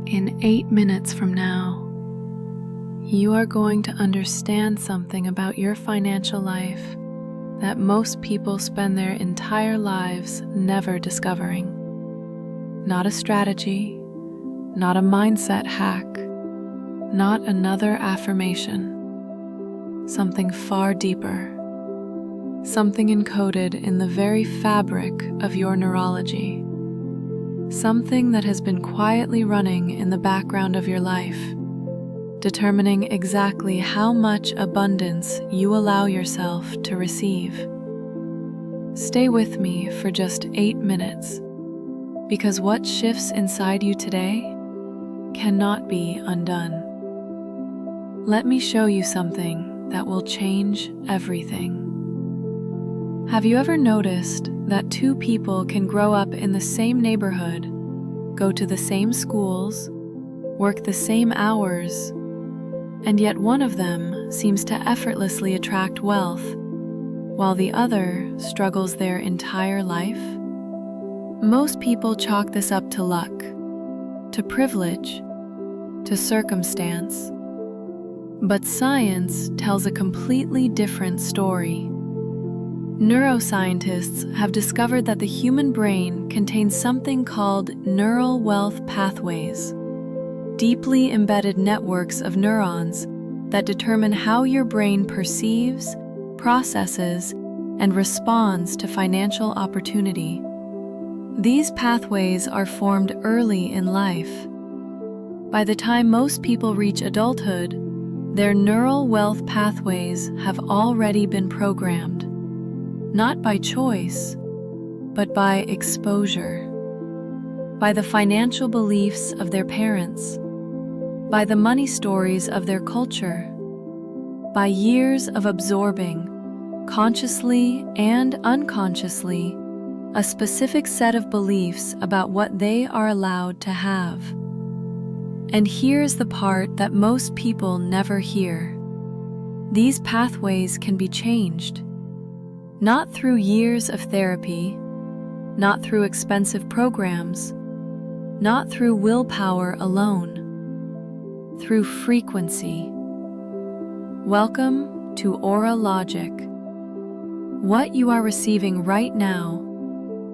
In 8 minutes from now, you are going to understand something about your financial life that most people spend their entire lives never discovering. Not a strategy, not a mindset hack, not another affirmation. Something far deeper. Something encoded in the very fabric of your neurology. Something that has been quietly running in the background of your life, determining exactly how much abundance you allow yourself to receive. Stay with me for just 8 minutes, because what shifts inside you today cannot be undone. Let me show you something that will change everything. Have you ever noticed that two people can grow up in the same neighborhood, go to the same schools, work the same hours, and yet one of them seems to effortlessly attract wealth, while the other struggles their entire life? Most people chalk this up to luck, to privilege, to circumstance. But science tells a completely different story. Neuroscientists have discovered that the human brain contains something called neural wealth pathways, deeply embedded networks of neurons that determine how your brain perceives, processes, and responds to financial opportunity. These pathways are formed early in life. By the time most people reach adulthood, their neural wealth pathways have already been programmed. Not by choice, but by exposure, by the financial beliefs of their parents, by the money stories of their culture, by years of absorbing, consciously and unconsciously, a specific set of beliefs about what they are allowed to have. And here's the part that most people never hear. These pathways can be changed. Not through years of therapy, not through expensive programs, not through willpower alone, through frequency. Welcome to Aura Logic. What you are receiving right now,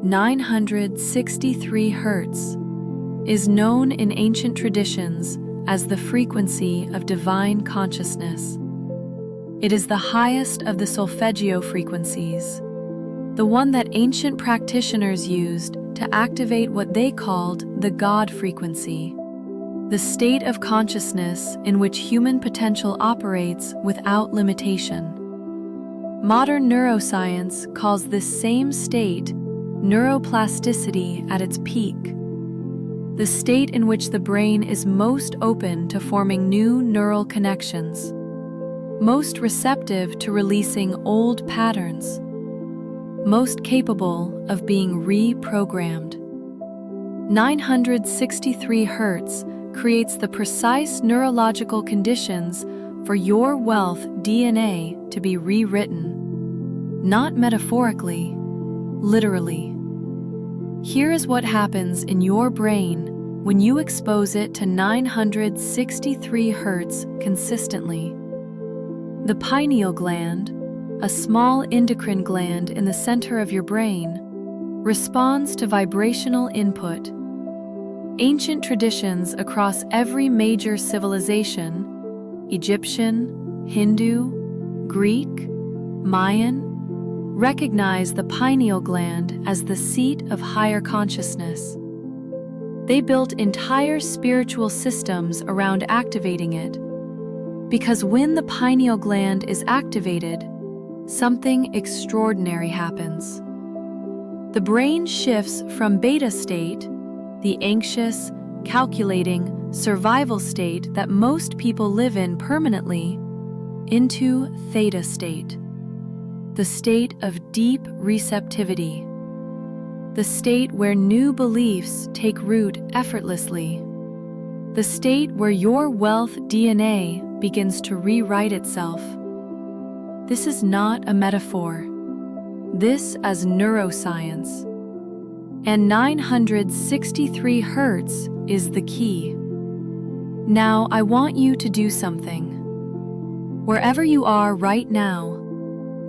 963 Hz, is known in ancient traditions as the frequency of divine consciousness. It is the highest of the Solfeggio frequencies, the one that ancient practitioners used to activate what they called the God frequency, the state of consciousness in which human potential operates without limitation. Modern neuroscience calls this same state neuroplasticity at its peak, the state in which the brain is most open to forming new neural connections, most receptive to releasing old patterns, most capable of being reprogrammed. 963 Hz creates the precise neurological conditions for your wealth DNA to be rewritten. Not metaphorically, literally. Here is what happens in your brain when you expose it to 963 Hz consistently. The pineal gland, a small endocrine gland in the center of your brain, responds to vibrational input. Ancient traditions across every major civilization, Egyptian, Hindu, Greek, Mayan, recognize the pineal gland as the seat of higher consciousness. They built entire spiritual systems around activating it, because when the pineal gland is activated, something extraordinary happens. The brain shifts from beta state, the anxious, calculating, survival state that most people live in permanently, into theta state, the state of deep receptivity, the state where new beliefs take root effortlessly, the state where your wealth DNA begins to rewrite itself. This is not a metaphor. This as neuroscience. And 963 Hz is the key. Now I want you to do something. Wherever you are right now,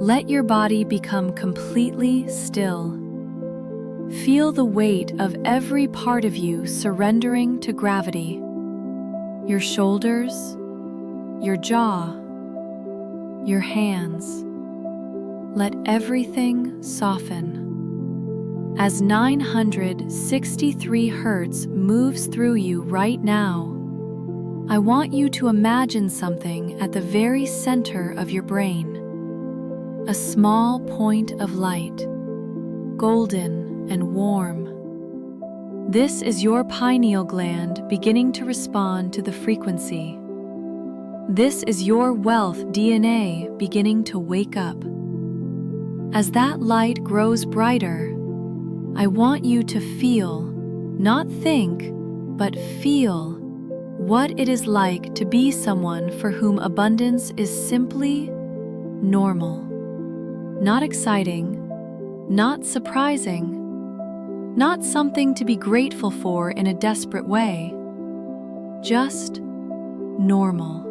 let your body become completely still. Feel the weight of every part of you surrendering to gravity. Your shoulders, your jaw, your hands. Let everything soften. As 963 Hz moves through you right now, I want you to imagine something at the very center of your brain. A small point of light, golden and warm. This is your pineal gland beginning to respond to the frequency. This is your wealth DNA beginning to wake up. As that light grows brighter, I want you to feel, not think, but feel what it is like to be someone for whom abundance is simply normal. Not exciting, not surprising, not something to be grateful for in a desperate way. Just normal.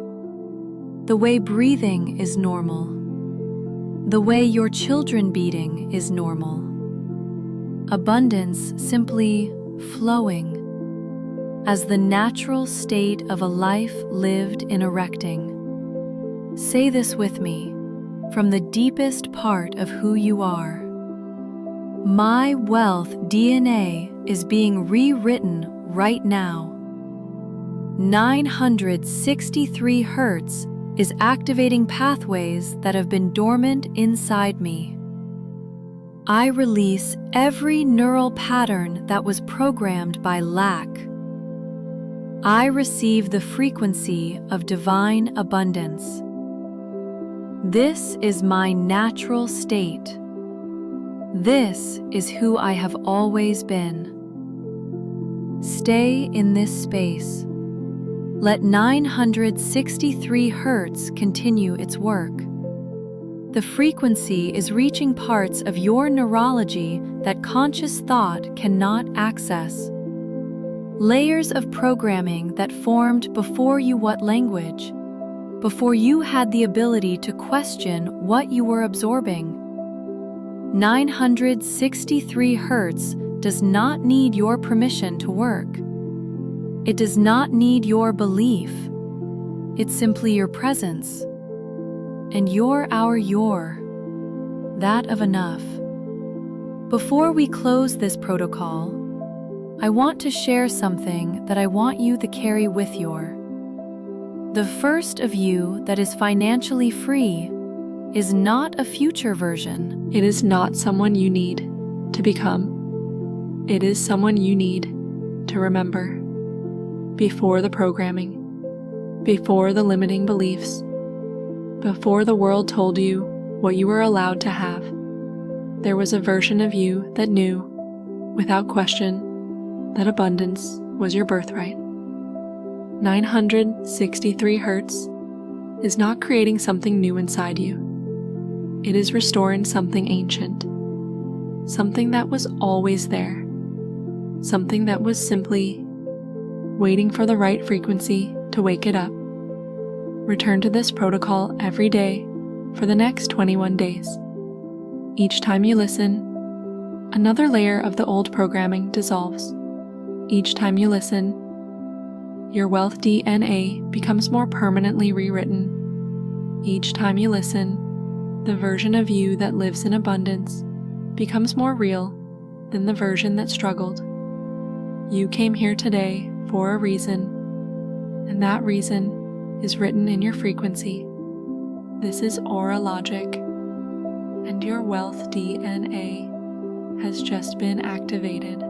The way breathing is normal. The way your children beating is normal. Abundance simply flowing as the natural state of a life lived in erecting. Say this with me from the deepest part of who you are. My wealth DNA is being rewritten right now. 963 Hz is activating pathways that have been dormant inside me. I release every neural pattern that was programmed by lack. I receive the frequency of divine abundance. This is my natural state. This is who I have always been. Stay in this space. Let 963 Hz continue its work. The frequency is reaching parts of your neurology that conscious thought cannot access. Layers of programming that formed before you what language, before you had the ability to question what you were absorbing. 963 Hz does not need your permission to work. It does not need your belief. It's simply your presence. And you're that of enough. Before we close this protocol, I want to share something that I want you to carry with you. The first of you that is financially free is not a future version. It is not someone you need to become. It is someone you need to remember. Before the programming, before the limiting beliefs, before the world told you what you were allowed to have, there was a version of you that knew, without question, that abundance was your birthright. 963 Hz is not creating something new inside you. It is restoring something ancient, something that was always there, something that was simply waiting for the right frequency to wake it up. Return to this protocol every day for the next 21 days. Each time you listen, another layer of the old programming dissolves. Each time you listen, your wealth DNA becomes more permanently rewritten. Each time you listen, the version of you that lives in abundance becomes more real than the version that struggled. You came here today for a reason, and that reason is written in your frequency. This is aura logic, and your wealth DNA has just been activated.